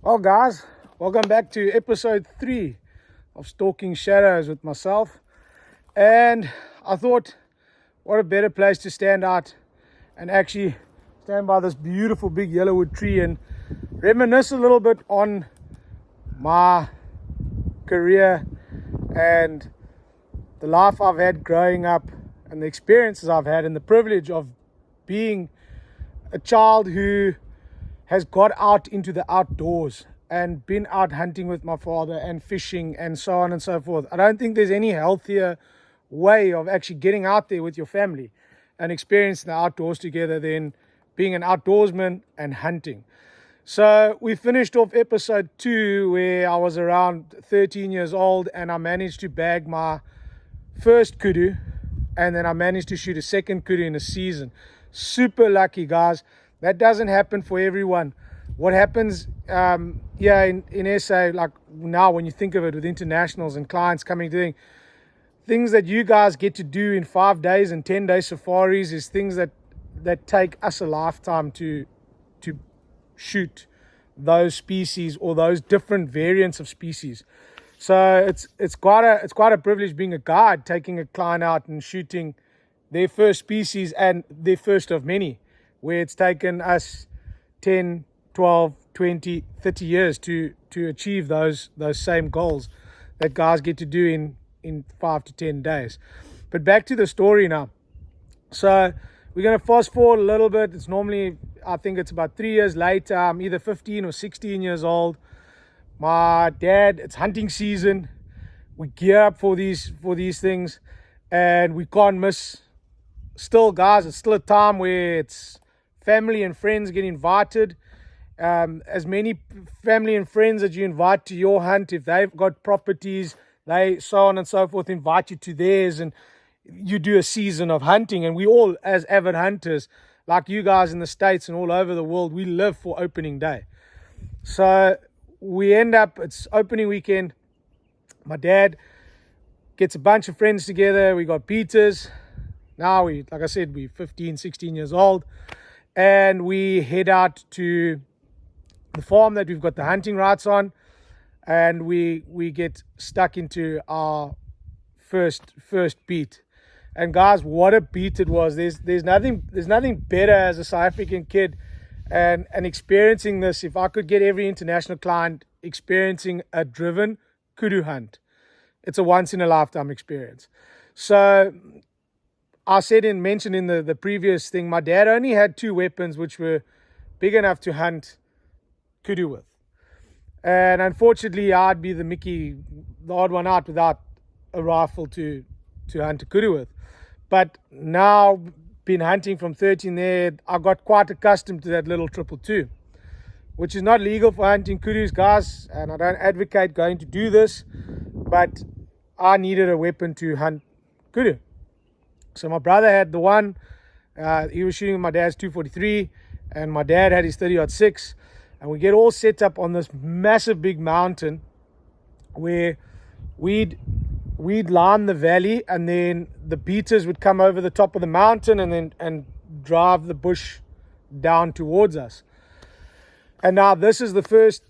Well, guys, welcome back to episode 3 of Stalking Shadows with myself. And I thought, what a better place to stand out and actually stand by this beautiful big yellowwood tree and reminisce a little bit on my career and the life I've had growing up and the experiences I've had and the privilege of being a child who has got out into the outdoors and been out hunting with my father and fishing and so on and so forth. I don't think there's any healthier way of actually getting out there with your family and experiencing the outdoors together than being an outdoorsman and hunting. So we finished off episode 2 where I was around 13 years old and I managed to bag my first kudu, and then I managed to shoot a second kudu in a season. Super lucky, guys. That doesn't happen for everyone. What happens in SA, like now when you think of it with internationals and clients coming doing things that you guys get to do in 5 days and 10-day safaris is things that take us a lifetime to shoot those species or those different variants of species. So it's quite a privilege being a guide, taking a client out and shooting their first species and their first of many, where it's taken us 10, 12, 20, 30 years to achieve those same goals that guys get to do in 5 to 10 days. But back to the story now. So we're going to fast forward a little bit. It's normally, I think it's about 3 years later. I'm either 15 or 16 years old. My dad, it's hunting season. We gear up for these things and we can't miss. Still, guys, it's still a time where it's family and friends get invited. As many family and friends that you invite to your hunt, if they've got properties, they so on and so forth, invite you to theirs, and you do a season of hunting. And we all, as avid hunters, like you guys in the States and all over the world, we live for opening day. So we end up, it's opening weekend. My dad gets a bunch of friends together. We got beaters. Now like I said, we're 15, 16 years old. And we head out to the farm that we've got the hunting rights on, and we get stuck into our first beat. And guys, what a beat it was. There's nothing better as a South African kid and experiencing this. If I could get every international client experiencing a driven kudu hunt, it's a once in a lifetime experience. So I mentioned in the previous thing, my dad only had 2 weapons which were big enough to hunt kudu with. And unfortunately, I'd be the odd one out without a rifle to hunt a kudu with. But now, been hunting from 13 there, I got quite accustomed to that little 222, which is not legal for hunting kudus, guys, and I don't advocate going to do this, but I needed a weapon to hunt kudu. So my brother had the one, he was shooting with my dad's 243, and my dad had his 30-06, and we get all set up on this massive big mountain where we'd line the valley, and then the beaters would come over the top of the mountain and drive the bush down towards us. And now this is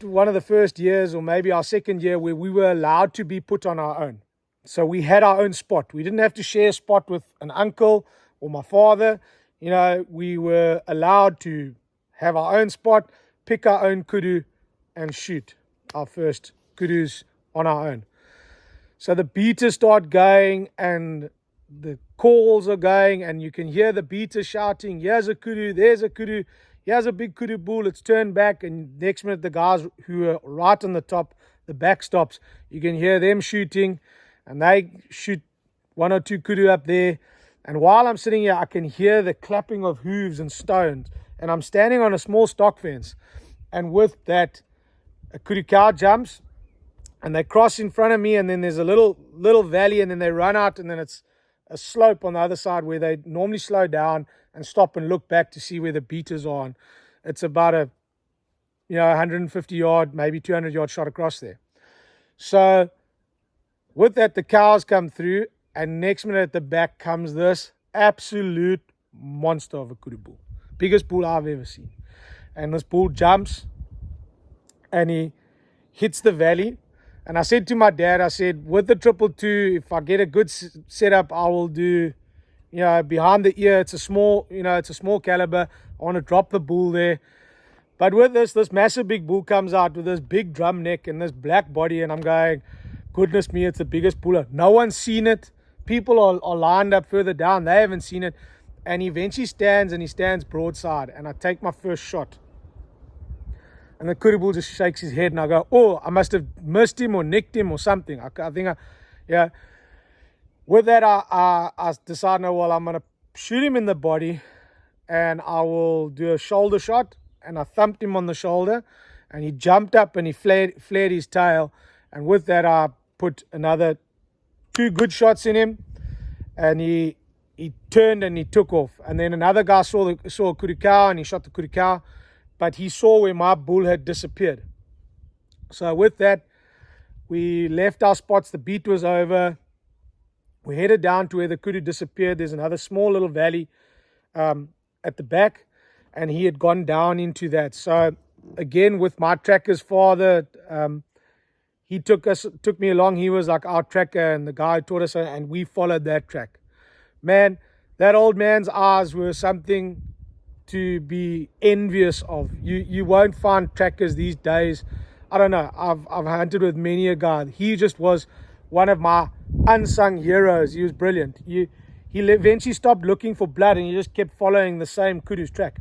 one of the first years, or maybe our second year, where we were allowed to be put on our own. So we had our own spot. We didn't have to share a spot with an uncle or my father. You know, we were allowed to have our own spot, pick our own kudu, and shoot our first kudus on our own. So the beaters start going and the calls are going, and you can hear the beaters shouting, here's a kudu, there's a kudu, here's a big kudu bull, it's turned back. And next minute, the guys who are right on the top, the backstops, you can hear them shooting. And they shoot 1 or 2 kudu up there. And while I'm sitting here, I can hear the clapping of hooves and stones. And I'm standing on a small stock fence. And with that, a kudu cow jumps. And they cross in front of me. And then there's a little valley. And then they run out. And then it's a slope on the other side where they normally slow down and stop and look back to see where the beaters are. And it's about a 150 yard, maybe 200 yard shot across there. So with that, the cows come through, and next minute at the back comes this absolute monster of a kudu bull. Biggest bull I've ever seen. And this bull jumps, and he hits the valley. And I said to my dad, I said, with the 222, if I get a good setup, I will do, behind the ear. It's a small caliber. I want to drop the bull there. But with this massive big bull comes out with this big drum neck and this black body, and I'm going, goodness me, it's the biggest bull. No one's seen it. People are lined up further down. They haven't seen it. And he eventually stands broadside, and I take my first shot. And the kudu bull just shakes his head, and I go, oh, I must have missed him or nicked him or something. I think, With that, I decide, no, well, I'm going to shoot him in the body, and I will do a shoulder shot. And I thumped him on the shoulder, and he jumped up and he flared his tail. And with that, I put another 2 good shots in him, and he turned and he took off. And then another guy saw a kudu cow, and he shot the kudu cow, but he saw where my bull had disappeared. So with that, we left our spots. The beat was over. We headed down to where the kudu disappeared. There's another small little valley at the back, and he had gone down into that. So again, with my tracker's father, he took me along. He was like our tracker and the guy who taught us, and we followed that track. Man, that old man's eyes were something to be envious of. You won't find trackers these days. I don't know. I've hunted with many a guy. He just was one of my unsung heroes. He was brilliant. He eventually stopped looking for blood, and he just kept following the same kudu's track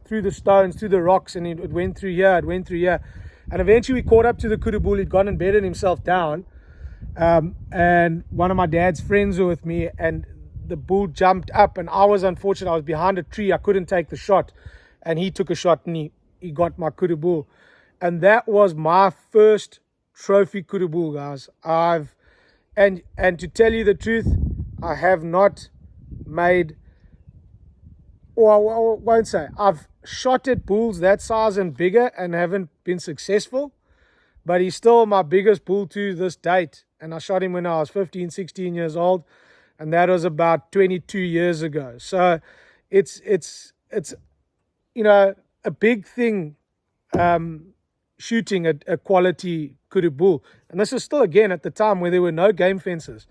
through the stones, through the rocks, and it went through here, and eventually we caught up to the kudu bull. He'd gone and bedded himself down, and one of my dad's friends were with me, and the bull jumped up, and I was unfortunate. I was behind a tree. I couldn't take the shot, and he took a shot, and he got my kudu bull. And that was my first trophy kudu bull, guys. And to tell you the truth, I have not made, or I won't say, I've shot at bulls that size and bigger and haven't been successful, but he's still my biggest bull to this date. And I shot him when I was 15, 16 years old, and that was about 22 years ago. So it's a big thing, shooting a quality kudu bull. And this is still, again, at the time where there were no game fences.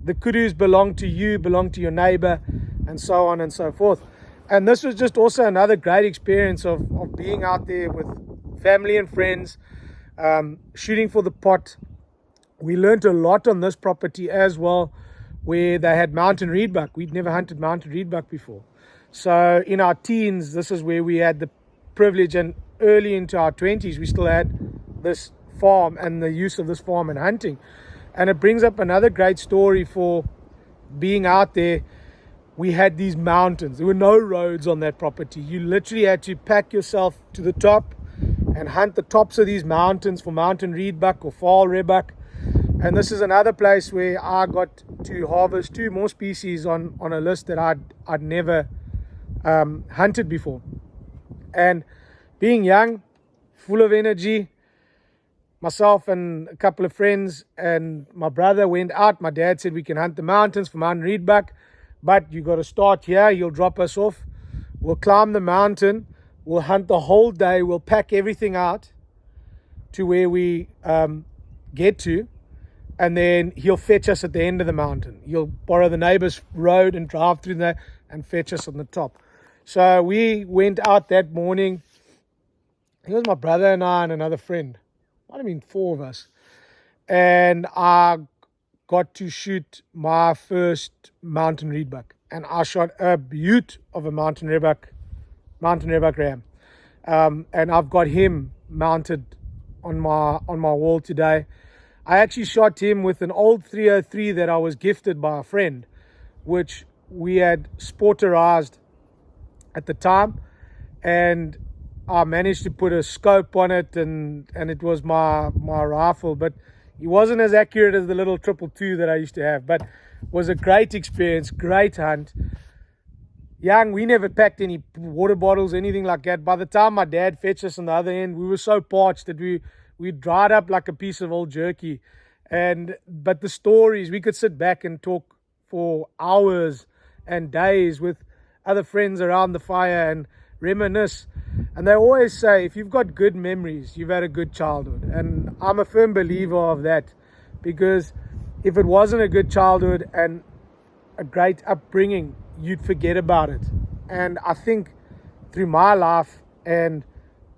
The kudus belong to you, belong to your neighbor, and so on and so forth. And this was just also another great experience of being out there with family and friends, shooting for the pot. We learned a lot on this property as well, where they had mountain reedbuck. We'd never hunted mountain reedbuck before. So in our teens, this is where we had the privilege, and early into our 20s, we still had this farm and the use of this farm and hunting. And it brings up another great story for being out there. We had these mountains. There were no roads on that property. You literally had to pack yourself to the top and hunt the tops of these mountains for mountain reedbuck or fall redbuck. And this is another place where I got to harvest 2 more species on a list that I'd never hunted before. And being young, full of energy, myself and a couple of friends and my brother went out. My dad said we can hunt the mountains for mountain reedbuck, but you got to start here. You'll drop us off. We'll climb the mountain. We'll hunt the whole day. We'll pack everything out to where we get to, and then he'll fetch us at the end of the mountain. He'll borrow the neighbor's road and drive through there and fetch us on the top. So we went out that morning. It was my brother and I and another friend. Might have been 4 of us. And I got to shoot my first mountain reedbuck. And I shot a beaut of a mountain reedbuck ram. And I've got him mounted on my wall today. I actually shot him with an old 303 that I was gifted by a friend, which we had sporterized at the time, and I managed to put a scope on it, and it was my rifle, but it wasn't as accurate as the little 222 that I used to have, but was a great experience, great hunt. Young, we never packed any water bottles, anything like that. By the time my dad fetched us on the other end, we were so parched that we dried up like a piece of old jerky. But the stories, we could sit back and talk for hours and days with other friends around the fire and reminisce. And they always say, if you've got good memories, you've had a good childhood. And I'm a firm believer of that, because if it wasn't a good childhood and a great upbringing, you'd forget about it. And I think through my life and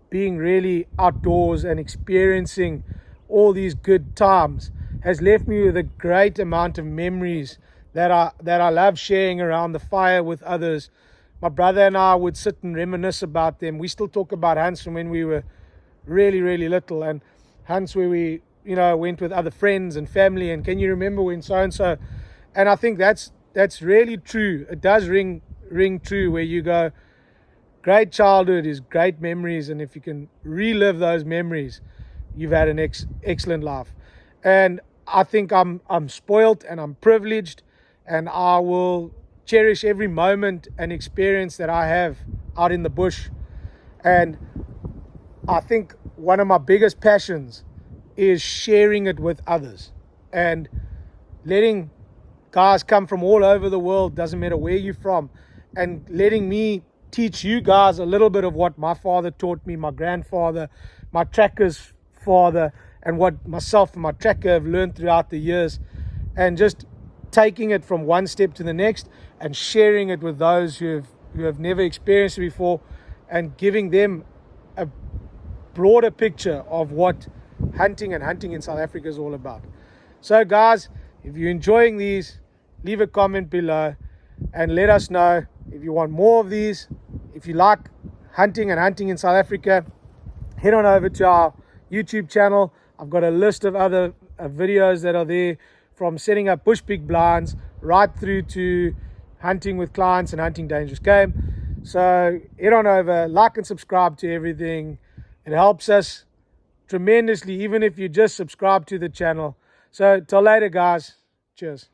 being really outdoors and experiencing all these good times has left me with a great amount of memories that I love sharing around the fire with others. My brother and I would sit and reminisce about them. We still talk about hunts from when we were really, really little, and hunts where we, went with other friends and family, and can you remember when so-and-so? And I think that's really true. It does ring true, where you go, great childhood is great memories, and if you can relive those memories, you've had an excellent life. And I think I'm spoiled and I'm privileged, and I will cherish every moment and experience that I have out in the bush. And I think one of my biggest passions is sharing it with others, and letting guys come from all over the world, doesn't matter where you're from, and letting me teach you guys a little bit of what my father taught me, my grandfather, my tracker's father, and what myself and my tracker have learned throughout the years, and just taking it from one step to the next and sharing it with those who have never experienced it before, and giving them a broader picture of what hunting in South Africa is all about. So guys, if you're enjoying these, leave a comment below and let us know if you want more of these. If you like hunting in South Africa, head on over to our YouTube channel. I've got a list of other videos that are there, from setting up bush pig blinds right through to hunting with clients and hunting dangerous game. So head on over, like and subscribe to everything. It helps us tremendously, even if you just subscribe to the channel. So till later guys, cheers.